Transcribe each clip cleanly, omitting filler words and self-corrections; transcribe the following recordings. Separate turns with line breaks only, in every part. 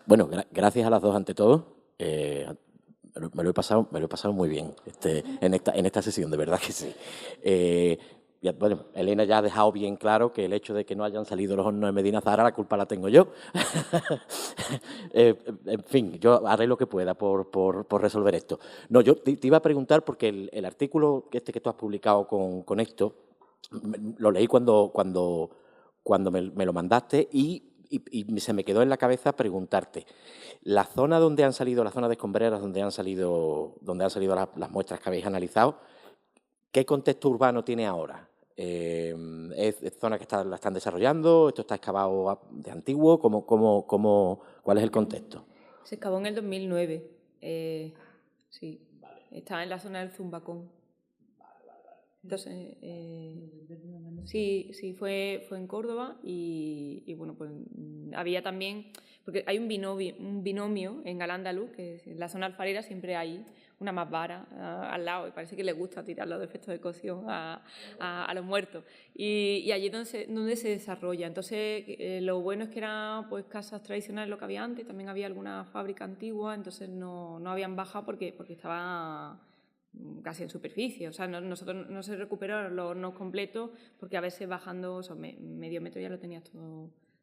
Bueno, gracias a las dos ante todo. Me lo he pasado muy bien en esta sesión, de verdad que sí. Bueno, Elena ya ha dejado bien claro que el hecho de que no hayan salido los hornos de Medina Zahara, la culpa la tengo yo. En fin, yo haré lo que pueda por resolver esto. No, yo te iba a preguntar porque el artículo que tú has publicado con esto, lo leí cuando me lo mandaste y se me quedó en la cabeza preguntarte, la zona donde han salido, la zona de escombreras donde han salido las muestras que habéis analizado, ¿qué contexto urbano tiene ahora? ¿Es zona que la están desarrollando? ¿Esto está excavado de antiguo? ¿Cuál es el contexto?
Se excavó en el 2009, sí. Está en la zona del Zumbacón. Entonces, sí, fue en Córdoba y bueno, pues había también, porque hay un binomio en Al-Ándalus, que en la zona alfarera siempre hay una más vara al lado, y parece que le gusta tirar los defectos de cocción a los muertos. Y allí es donde se desarrolla. Entonces, lo bueno es que eran pues casas tradicionales lo que había antes, también había alguna fábrica antigua, entonces no habían bajado porque estaba casi en superficie, o sea, nosotros no se recuperaron los hornos completos porque a veces bajando, o sea, medio metro ya lo tenías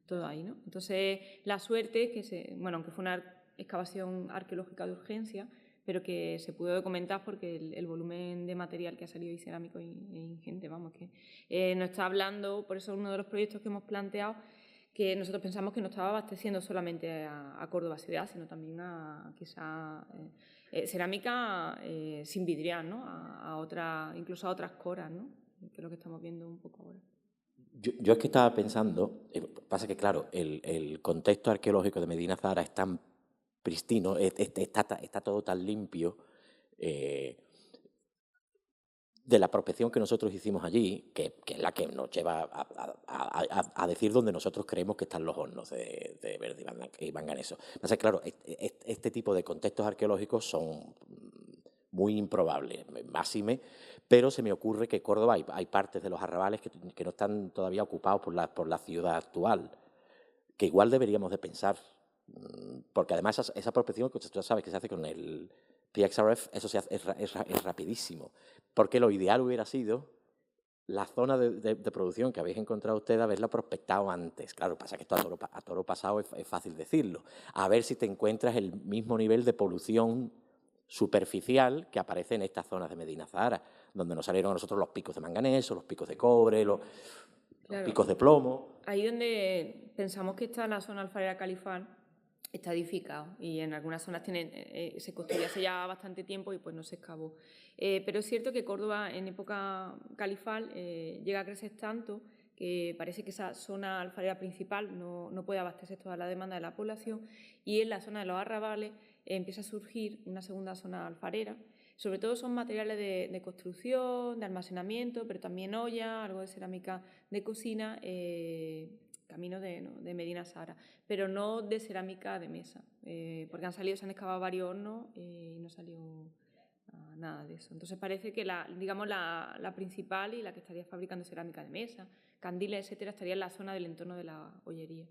todo ahí, ¿no? Entonces, la suerte es que aunque fue una excavación arqueológica de urgencia, pero que se pudo documentar porque el volumen de material que ha salido y cerámico es ingente, vamos, que nos está hablando, por eso uno de los proyectos que hemos planteado, que nosotros pensamos que no estaba abasteciendo solamente a Córdoba ciudad, sino también a quizá cerámica sin vidriar, ¿no? Incluso a otras coras, ¿no? Que es lo que estamos viendo un poco ahora.
Yo es que estaba pensando, pasa que claro, el contexto arqueológico de Medina Zahara es tan pristino, está todo tan limpio, de la prospección que nosotros hicimos allí, que es la que nos lleva a decir dónde nosotros creemos que están los hornos de Verde y Manganeso. Pasa que, claro, este tipo de contextos arqueológicos son muy improbables, máxime, pero se me ocurre que Córdoba hay partes de los arrabales que no están todavía ocupados por la ciudad actual, que igual deberíamos de pensar, porque además esa prospección que tú sabes que se hace con el PXRF, eso es rapidísimo, porque lo ideal hubiera sido la zona de producción que habéis encontrado ustedes, haberla prospectado antes. Claro, pasa que esto a toro pasado es fácil decirlo. A ver si te encuentras el mismo nivel de polución superficial que aparece en estas zonas de Medina Zahara, donde nos salieron a nosotros los picos de manganeso, los picos de cobre, los picos de plomo.
Ahí donde pensamos que está la zona alfarera califal, está edificado y en algunas zonas se construyó hace ya bastante tiempo y pues no se excavó. Pero es cierto que Córdoba en época califal llega a crecer tanto que parece que esa zona alfarera principal no puede abastecer toda la demanda de la población y en la zona de los arrabales empieza a surgir una segunda zona alfarera. Sobre todo son materiales de construcción, de almacenamiento, pero también olla, algo de cerámica de cocina, camino de Medina Zahara, pero no de cerámica de mesa, porque se han excavado varios hornos y no salió nada de eso. Entonces parece que la principal y la que estaría fabricando cerámica de mesa, candiles, etcétera, estaría en la zona del entorno de la ollería.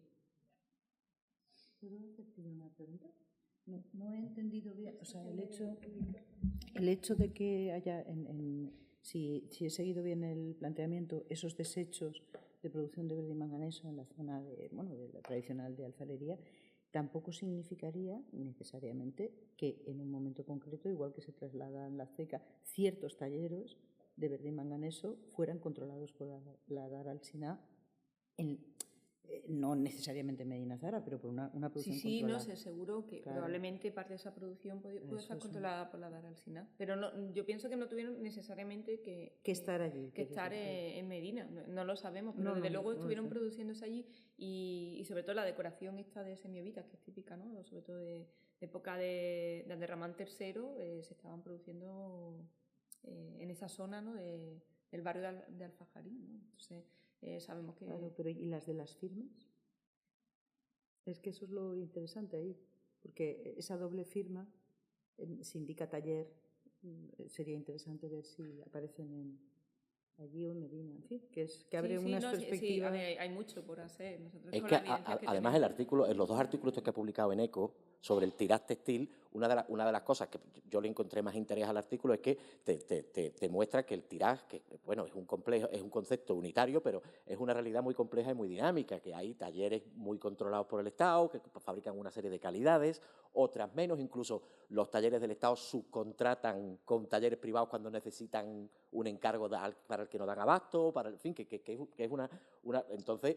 ¿Puedo hacerte una pregunta? No he entendido bien, o sea, el hecho de que haya, si he seguido bien el planteamiento, esos desechos de producción de verde y manganeso en la zona de la tradicional de alfarería, tampoco significaría necesariamente que en un momento concreto, igual que se trasladan la ceca, ciertos talleres de verde y manganeso fueran controlados por la Dar al-Siná no necesariamente en Medina Zahara, pero por una producción controlada.
No sé, seguro que probablemente parte de esa producción puede estar controlada por la Dar al-Siná, pero yo pienso que no tuvieron necesariamente que
estar allí.
Que estar en Medina, no lo sabemos, pero desde luego estuvieron produciéndose allí y sobre todo la decoración esta de semiovitas, que es típica, ¿no? Sobre todo de época de Abderramán III, se estaban produciendo en esa zona, ¿no? del barrio de Alfajarí, ¿no? Entonces sabemos que...
Claro, pero ¿y las de las firmas? Es que eso es lo interesante ahí, porque esa doble firma, si indica taller, sería interesante ver si aparecen allí o en Medina, en fin, que
Sí,
abre
sí,
unas
no, sí,
perspectivas.
a ver, hay mucho por hacer. Nosotros
Es
con
que
la evidencia que
además el
tenemos.
artículo, en los 2 artículos estos que ha publicado en ECO sobre el tirás textil, una de las cosas que yo le encontré más interés al artículo es que te muestra que el tirás, que bueno, es un concepto unitario, pero es una realidad muy compleja y muy dinámica, que hay talleres muy controlados por el Estado, que fabrican una serie de calidades, otras menos, incluso los talleres del Estado subcontratan con talleres privados cuando necesitan un encargo para el que no dan abasto, para en fin, que es entonces,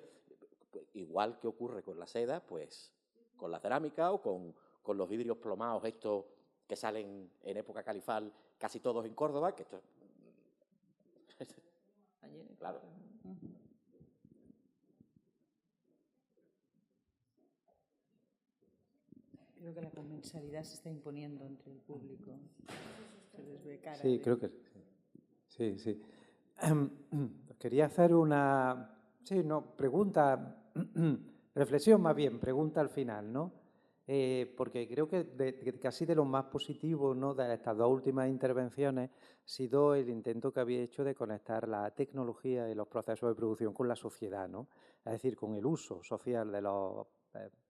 pues, igual que ocurre con la seda, pues con la cerámica o con los vidrios plomados estos que salen en época califal, casi todos en Córdoba, que esto claro.
Creo que la comensalidad se está imponiendo entre el público. Se les ve cara.
Sí, creo que sí. Sí. Quería hacer una pregunta, reflexión más bien, pregunta al final, ¿no? Porque creo que casi de lo más positivo, ¿no?, de estas 2 últimas intervenciones ha sido el intento que había hecho de conectar la tecnología y los procesos de producción con la sociedad, ¿no? Es decir, con el uso social de la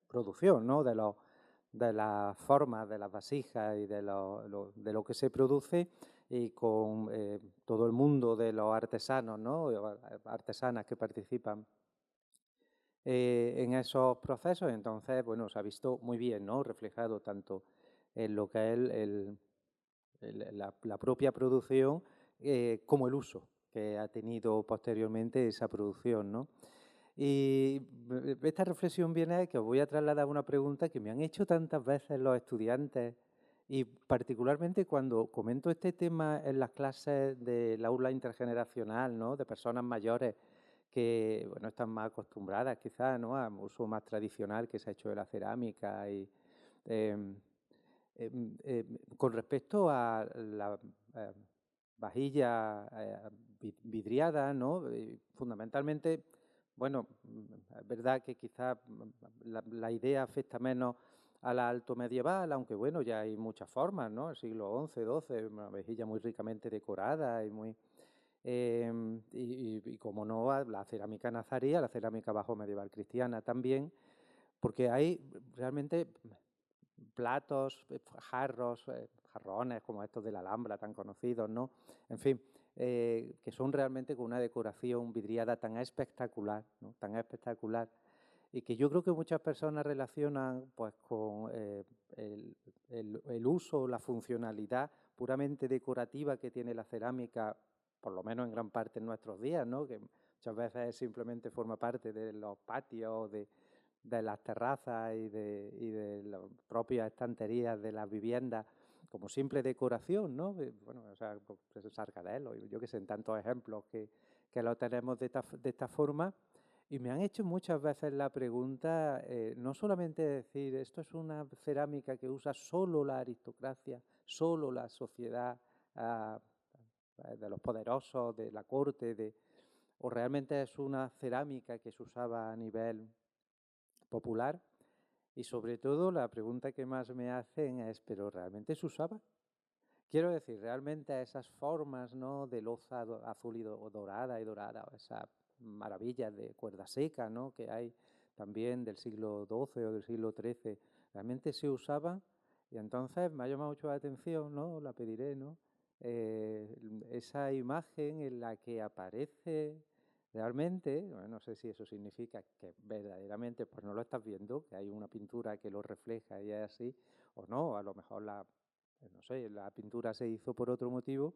producción, ¿no?, de las formas, de las vasijas y de lo que se produce, y con todo el mundo de los artesanos, ¿no?, artesanas que participan en esos procesos. Entonces, bueno, se ha visto muy bien, ¿no?, reflejado tanto en lo que es la propia producción como el uso que ha tenido posteriormente esa producción, ¿no? Y esta reflexión viene de que os voy a trasladar una pregunta que me han hecho tantas veces los estudiantes, y particularmente cuando comento este tema en las clases del aula intergeneracional, ¿no?, de personas mayores que, bueno, están más acostumbradas quizás, ¿no?, a un uso más tradicional que se ha hecho de la cerámica y con respecto a la vajilla vidriada, ¿no? Fundamentalmente, bueno, es verdad que quizás la idea afecta menos a la alto medieval, aunque bueno, ya hay muchas formas, ¿no? El siglo XI, XII, una vajilla muy ricamente decorada y muy... y como no, la cerámica nazarí, la cerámica bajo medieval cristiana también, porque hay realmente platos, jarros, jarrones como estos de la Alhambra tan conocidos, ¿no? En fin, que son realmente con una decoración vidriada tan espectacular, ¿no?, tan espectacular, y que yo creo que muchas personas relacionan pues con el uso, la funcionalidad puramente decorativa que tiene la cerámica, por lo menos en gran parte en nuestros días, ¿no?, que muchas veces simplemente forma parte de los patios, de las terrazas y de las propias estanterías de las viviendas como simple decoración, ¿no? Bueno, o sea, pues Sargadelo, yo que sé, en tantos ejemplos que lo tenemos de esta forma. Y me han hecho muchas veces la pregunta, no solamente decir, esto es una cerámica que usa solo la aristocracia, solo la sociedad de los poderosos, de la corte, o realmente es una cerámica que se usaba a nivel popular. Y sobre todo la pregunta que más me hacen es, ¿pero realmente se usaba? Quiero decir, realmente esas formas, ¿no?, de loza azul y dorada, o esa maravilla de cuerda seca, ¿no?, que hay también del siglo XII o del siglo XIII, realmente se usaban. Y entonces me ha llamado mucho la atención, ¿no?, la pediré, ¿no?, esa imagen en la que aparece realmente, no sé si eso significa que verdaderamente pues no lo estás viendo, que hay una pintura que lo refleja y es así, o no, a lo mejor no sé, la pintura se hizo por otro motivo,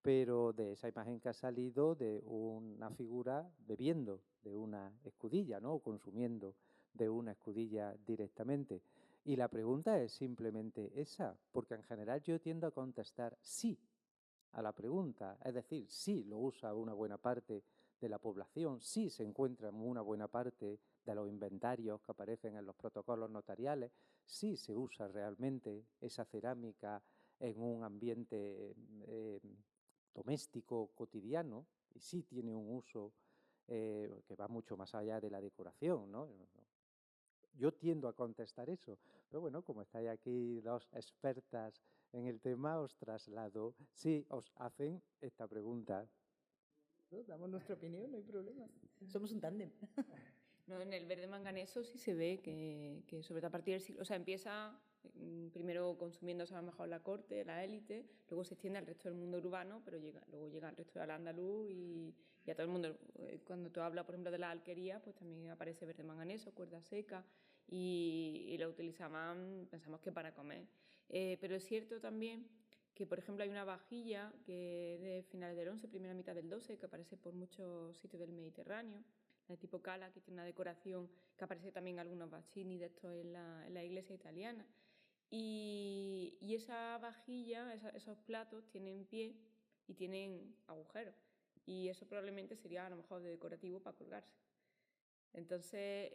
pero de esa imagen que ha salido de una figura bebiendo de una escudilla, ¿no?, o consumiendo de una escudilla directamente. Y la pregunta es simplemente esa, porque en general yo tiendo a contestar sí a la pregunta, es decir, sí lo usa una buena parte de la población, sí se encuentra en una buena parte de los inventarios que aparecen en los protocolos notariales, sí se usa realmente esa cerámica en un ambiente doméstico cotidiano, y sí tiene un uso que va mucho más allá de la decoración, ¿no? Yo tiendo a contestar eso, pero bueno, como estáis aquí dos expertas en el tema, os traslado si os hacen esta pregunta.
¿no? Damos nuestra opinión, no hay problema. Somos un tándem.
No, en el verde manganeso sí se ve que sobre todo a partir del siglo... O sea, empieza primero consumiéndose a lo mejor la corte, la élite, luego se extiende al resto del mundo urbano, pero luego llega al resto del andaluz y a todo el mundo. Cuando tú hablas, por ejemplo, de la alquería, pues también aparece verde manganeso, cuerda seca, y lo utilizaban, pensamos que para comer. Pero es cierto también que, por ejemplo, hay una vajilla que es de finales del 11, primera mitad del 12, que aparece por muchos sitios del Mediterráneo, de tipo cala, que tiene una decoración que aparece también en algunos bacini de esto en la iglesia italiana. Y esa vajilla, esos platos tienen pie y tienen agujeros. Y eso probablemente sería a lo mejor de decorativo para colgarse. Entonces,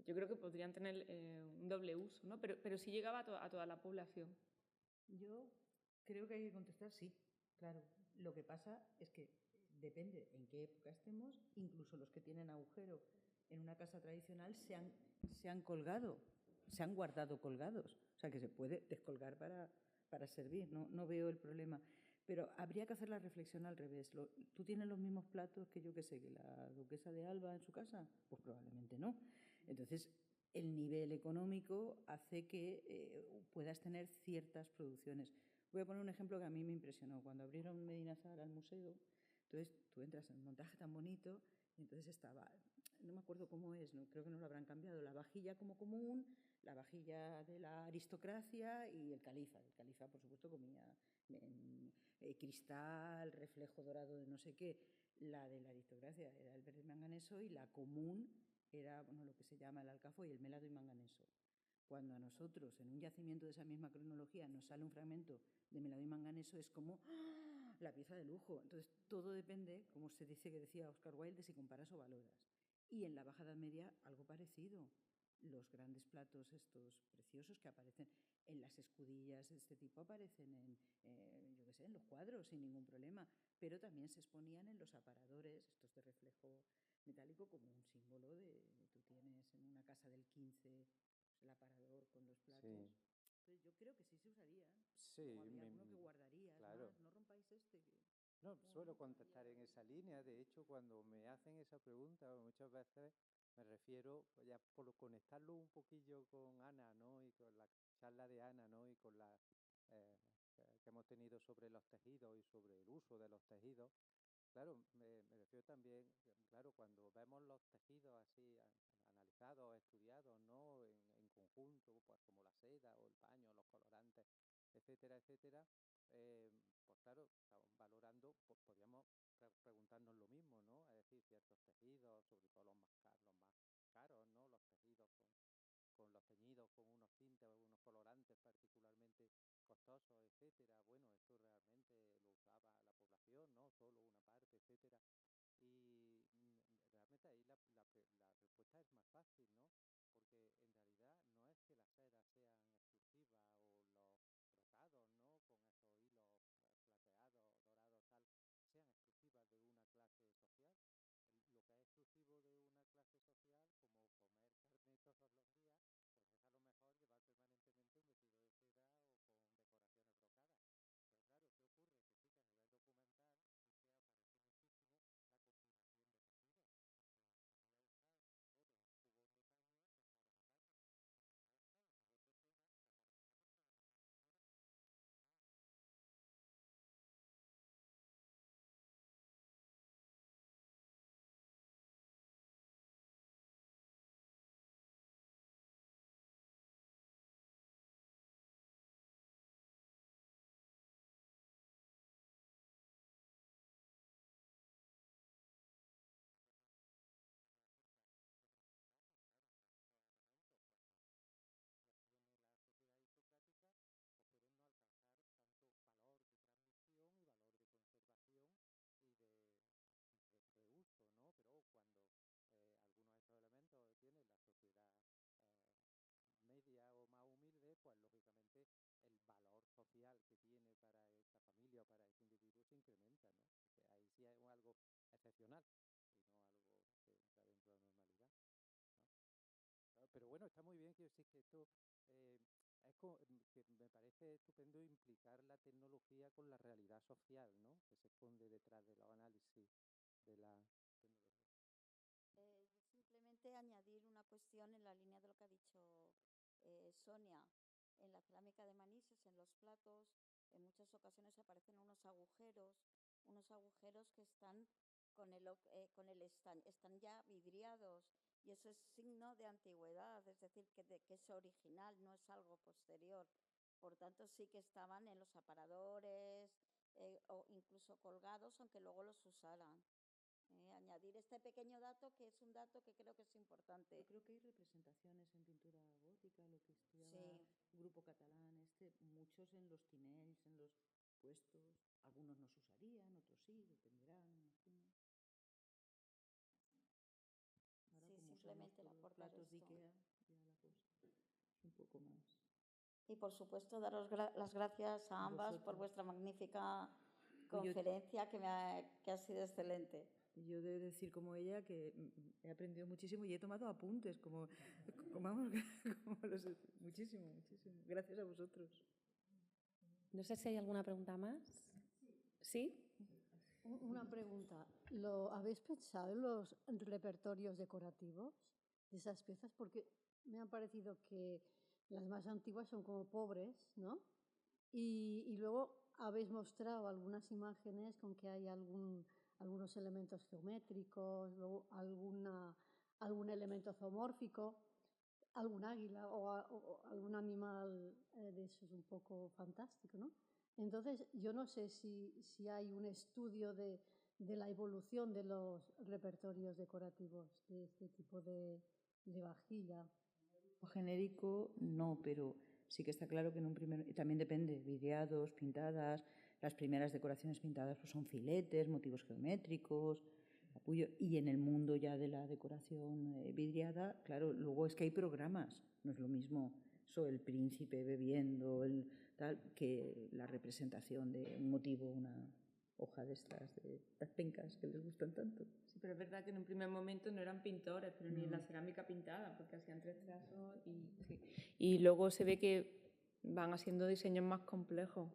yo creo que podrían tener un doble uso, ¿no? Pero sí llegaba a toda la población.
Yo creo que hay que contestar sí, claro. Lo que pasa es que depende en qué época estemos, incluso los que tienen agujero en una casa tradicional se han colgado, se han guardado colgados. O sea, que se puede descolgar para servir, no veo el problema. Pero habría que hacer la reflexión al revés. ¿Tú tienes los mismos platos que yo que sé, que la duquesa de Alba en su casa? Pues probablemente no. Entonces, el nivel económico hace que puedas tener ciertas producciones. Voy a poner un ejemplo que a mí me impresionó. Cuando abrieron Medina Zahara al museo, entonces tú entras en un montaje tan bonito y entonces estaba, no me acuerdo cómo es, no, creo que no lo habrán cambiado, la vajilla como común, la vajilla de la aristocracia y el califa. El califa, por supuesto, comía cristal, reflejo dorado de no sé qué. La de la aristocracia era el verde manganeso y la común era lo que se llama el alcafo y el melado y manganeso. Cuando a nosotros, en un yacimiento de esa misma cronología, nos sale un fragmento de melado y manganeso, es como ¡ah!, la pieza de lujo. Entonces, todo depende, como se dice que decía Oscar Wilde, de si comparas o valoras. Y en la Baja Edad Media, algo parecido. Los grandes platos estos preciosos que aparecen en las escudillas de este tipo aparecen yo qué sé, en los cuadros sin ningún problema, pero también se exponían en los aparadores, estos de reflejo metálico, como un símbolo tú tienes en una casa del 15 pues, el aparador con los platos.
Sí.
Entonces yo creo que sí se usaría.
Sí,
Luego habría alguno que guardarías
claro.
más, no rompáis este.
No, suelo contestar en esa línea. De hecho, cuando me hacen esa pregunta, muchas veces me refiero, pues ya por conectarlo un poquillo con Ana, ¿no? Y con la charla de Ana, ¿no? Y con la que hemos tenido sobre los tejidos y sobre el uso de los tejidos. Claro, me refiero también, claro, cuando vemos los tejidos así analizados, estudiados, ¿no? En conjunto, pues como la seda o el paño, los colorantes, etcétera, etcétera, pues claro, estamos valorando, podríamos preguntarnos lo mismo, ¿no? Es decir, ciertos tejidos, sobre todo los más caros, ¿no? Los tejidos con los teñidos, con unos tintes o unos colorantes particularmente costosos, etcétera. Bueno, eso realmente lo usaba la población, ¿no? Solo una parte, etcétera. Y realmente ahí la respuesta es más fácil, ¿no? Porque en realidad no es que las sedas sean exclusivas o los brocados, ¿no? Con esos hilos plateados, dorados, tal, sean exclusivas de una clase social. Lo que es exclusivo de una clase social, como comer carne todos los días, pues es a lo mejor llevar permanentemente un vestido de seda o con decoraciones brocadas. Pero claro, ¿qué ocurre? Que sí que a nivel documental sí que aparece muchísimo la combinación de tejidos, porque se solía usar todo un jubón de paño en modo de paño, o se usa un jubón de seda en modo de seda, pero de la misma manera. Sobre esos elementos, cuando ya tiene la sociedad aristocrática, pues pueden no alcanzar tanto valor de transmisión y valor de conservación y de reuso, ¿no? Pero cuando algunos de estos elementos tienen la sociedad eh, media o más humilde, pues lógicamente el valor social que tiene para esa familia o para ese individuo se incrementa, ¿no? Porque ahí sí es algo excepcional y no algo que entra dentro de la normalidad, ¿no? Pero bueno, está muy bien, quiero decir que esto es como que me parece estupendo implicar la tecnología con la realidad social, ¿no? Que se esconde detrás de los análisis de la tecnología.
Yo simplemente añadir una cuestión en la línea de lo que ha dicho Sonia. En la cerámica de Manises, en los platos, en muchas ocasiones aparecen unos agujeros que están están ya vidriados, y eso es signo de antigüedad, es decir, que es original, no es algo posterior. Por tanto, sí que estaban en los aparadores o incluso colgados, aunque luego los usaran. Añadir este pequeño dato, que es un dato que creo que es importante.
Yo creo que hay representaciones en pintura gótica, lo que estudiaba
Sí.
un grupo catalán, muchos en los tinells, en los puestos. Algunos no se usarían, otros sí, dependerán, imagino. Ahora,
Sí,
como
simplemente
usamos todos los
aportar
platos de
esto.
Ikea, ya la cosa es un poco más.
Y por supuesto, daros las gracias a ambas por
Vosotros.
vuestra magnífica
Pues yo-
conferencia, que ha sido excelente.
Y yo debo decir como ella que he aprendido muchísimo y he tomado apuntes, vamos, muchísimo, muchísimo. Gracias a vosotros.
No sé si hay alguna pregunta más. ¿Sí?
Una pregunta. ¿Lo habéis pensado en los repertorios decorativos de esas piezas? Porque me ha parecido que las más antiguas son como pobres, ¿no? Y luego habéis mostrado algunas imágenes con que hay algunos elementos geométricos, luego algún elemento zoomórfico, algún águila o algún animal de esos un poco fantástico, ¿no? Entonces, yo no sé si hay un estudio de la evolución de los repertorios decorativos de este tipo de vajilla.
Genérico no, pero sí que está claro que en un primer... También depende, vidriados, pintadas. Las primeras decoraciones pintadas pues son filetes, motivos geométricos, apoyo. Y en el mundo ya de la decoración vidriada, claro, luego es que hay programas. No es lo mismo el príncipe bebiendo, que la representación de un motivo, una hoja de las pencas que les gustan tanto.
Sí, pero es verdad que en un primer momento no eran pintores, pero ni en la cerámica pintada, porque hacían 3 trazos y luego se ve que van haciendo diseños más complejos.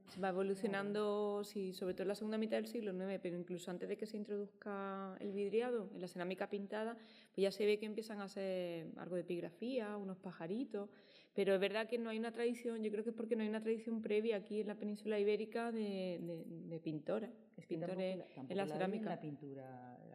Se va evolucionando, sí, sobre todo en la segunda mitad del siglo IX, pero incluso antes de que se introduzca el vidriado en la cerámica pintada, pues ya se ve que empiezan a hacer algo de epigrafía, unos pajaritos, pero es verdad que no hay una tradición, yo creo que es porque no hay una tradición previa aquí en la península ibérica de pintores, pintores en la cerámica.
La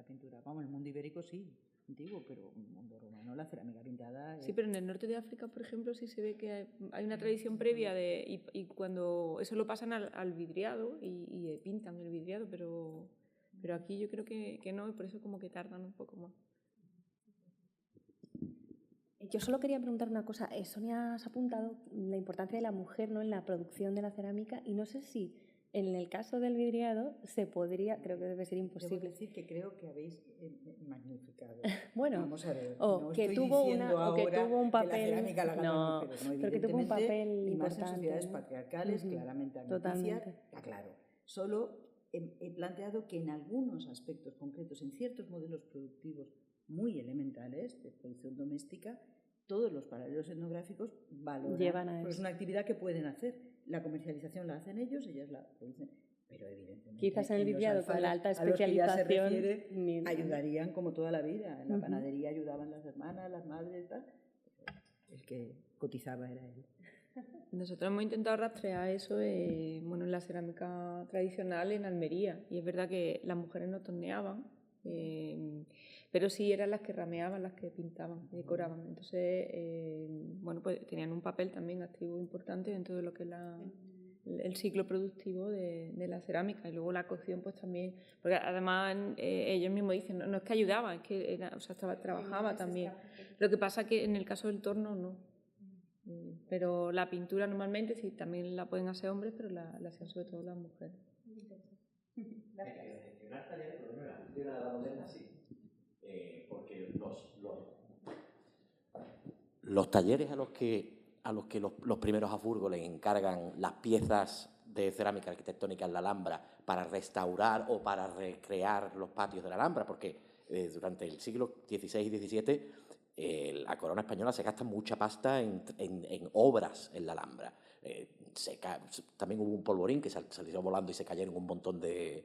pintura, vamos, el mundo ibérico sí, antiguo, pero el mundo romano, la cerámica pintada...
Sí, pero en el norte de África, por ejemplo, sí se ve que hay una tradición previa y cuando eso lo pasan al vidriado y pintan el vidriado, pero aquí yo creo que no, y por eso como que tardan un poco más.
Yo solo quería preguntar una cosa. Sonia has apuntado la importancia de la mujer, ¿no?, en la producción de la cerámica, y no sé si en el caso del vidriado se podría, creo que debe ser imposible.
Debo decir que creo que habéis magnificado.
Bueno,
vamos a ver,
o
no
que
estoy
tuvo
diciendo
o que
ahora
tuvo un papel,
que la cerámica la hagan
no,
las mujeres,
pero que tuvo un papel
y más en
importante,
sociedades
¿no?
patriarcales, claramente
Totalmente.
está claro. Solo he planteado que en algunos aspectos concretos, en ciertos modelos productivos muy elementales de producción doméstica, todos los paralelos etnográficos valoran,
Llevan a
porque es
eso.
una actividad que pueden hacer. La comercialización la hacen ellos la producen. Pero evidentemente
Quizás en el
los
vidriado con la alta
alfares a los que ya se
especialización
refiere, ayudarían como toda la vida. En la panadería ayudaban las hermanas, las madres, tal. El que cotizaba era él.
Nosotros hemos intentado rastrear eso en la cerámica tradicional en Almería, y es verdad que las mujeres no torneaban, pero sí eran las que rameaban, las que pintaban, decoraban. Entonces, pues tenían un papel también activo importante dentro de lo que es el ciclo productivo de la cerámica. Y luego la cocción pues también, porque además ellos mismos dicen, no es que ayudaba, es que trabajaba también. Lo que pasa que en el caso del torno no. Pero la pintura normalmente sí, también la pueden hacer hombres, pero la hacen sobre todo las mujeres.
Gestionar talleres, por ejemplo, en la cultura de la moderna sí, porque los talleres a los que los primeros Habsburgo les encargan las piezas de cerámica arquitectónica en la Alhambra para restaurar o para recrear los patios de la Alhambra, porque durante el siglo XVI y XVII la corona española se gasta mucha pasta en obras en la Alhambra. También hubo un polvorín que salió volando y se cayeron un montón de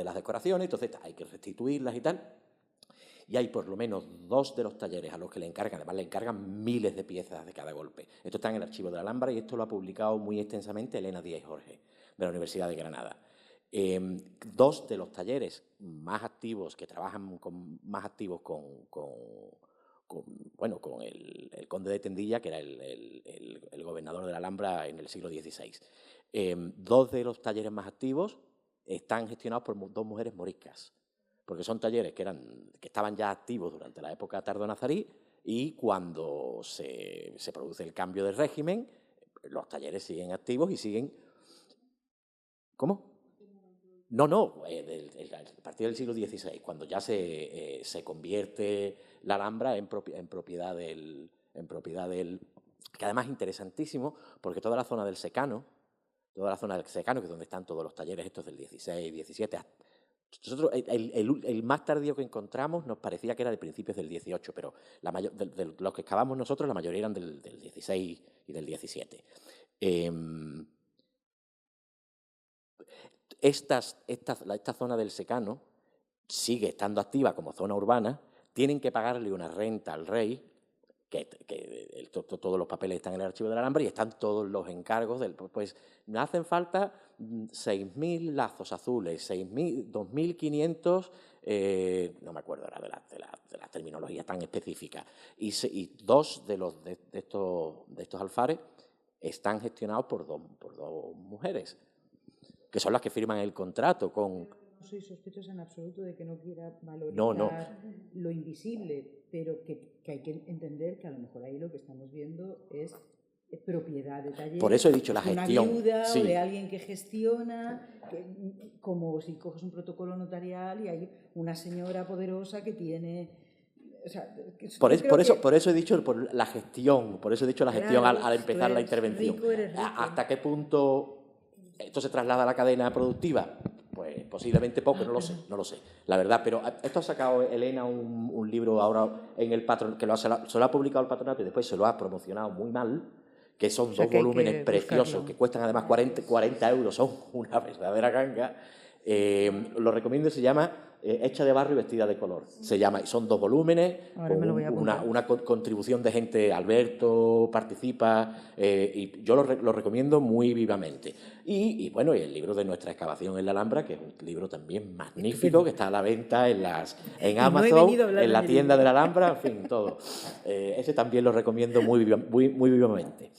las decoraciones, entonces hay que restituirlas y tal. Y hay por lo menos 2 de los talleres a los que le encargan, además le encargan miles de piezas de cada golpe. Esto está en el archivo de la Alhambra y esto lo ha publicado muy extensamente Elena Díaz Jorge, de la Universidad de Granada. 2 de los talleres más activos, que trabajan más activos con el conde de Tendilla, que era el gobernador de la Alhambra en el siglo XVI. 2 de los talleres más activos están gestionados por 2 mujeres moriscas, porque son talleres que estaban ya activos durante la época tardo-nazarí, y cuando se produce el cambio de régimen, los talleres siguen activos y siguen... ¿Cómo? No, a partir del siglo XVI, cuando ya se convierte la Alhambra en propiedad del... Que además es interesantísimo, porque toda la zona del secano, que es donde están todos los talleres estos del 16, 17... Nosotros, el más tardío que encontramos nos parecía que era de principios del 18, pero de los que excavamos nosotros, la mayoría eran del 16 y del 17. Esta zona del secano sigue estando activa como zona urbana, tienen que pagarle una renta al rey, todos los papeles están en el archivo de la Alhambra y están todos los encargos pues me hacen falta 6.000 lazos azules, 2.500, no me acuerdo ahora de la terminología tan específica, y 2 de estos alfares están gestionados por dos mujeres, que son las que firman el contrato con...
No soy sospechosa en absoluto de que no quiera valorizar lo invisible, pero que hay que entender que a lo mejor ahí lo que estamos viendo es propiedad de taller.
Por eso he dicho la gestión.
Una viuda,
sí.
O de alguien que gestiona, como si coges un protocolo notarial y hay una señora poderosa que tiene... O sea,
por eso he dicho la gestión, al empezar la intervención.
Rico.
¿Hasta qué punto esto se traslada a la cadena productiva? Pues posiblemente poco, no lo sé, la verdad. Pero esto ha sacado Elena un libro ahora en el Patronato, que se lo ha publicado el Patronato y después se lo ha promocionado muy mal, que son 2 volúmenes preciosos, que cuestan además 40 euros, son una verdadera ganga. Lo recomiendo, se llama Hecha de barro y vestida de color. Se llama, son 2 volúmenes, una contribución de gente, Alberto participa, y yo lo recomiendo muy vivamente. Y bueno, y el libro de nuestra excavación en la Alhambra, que es un libro también magnífico, que está a la venta en Amazon, en la tienda de la Alhambra, en fin, todo. Ese también lo recomiendo muy vivamente.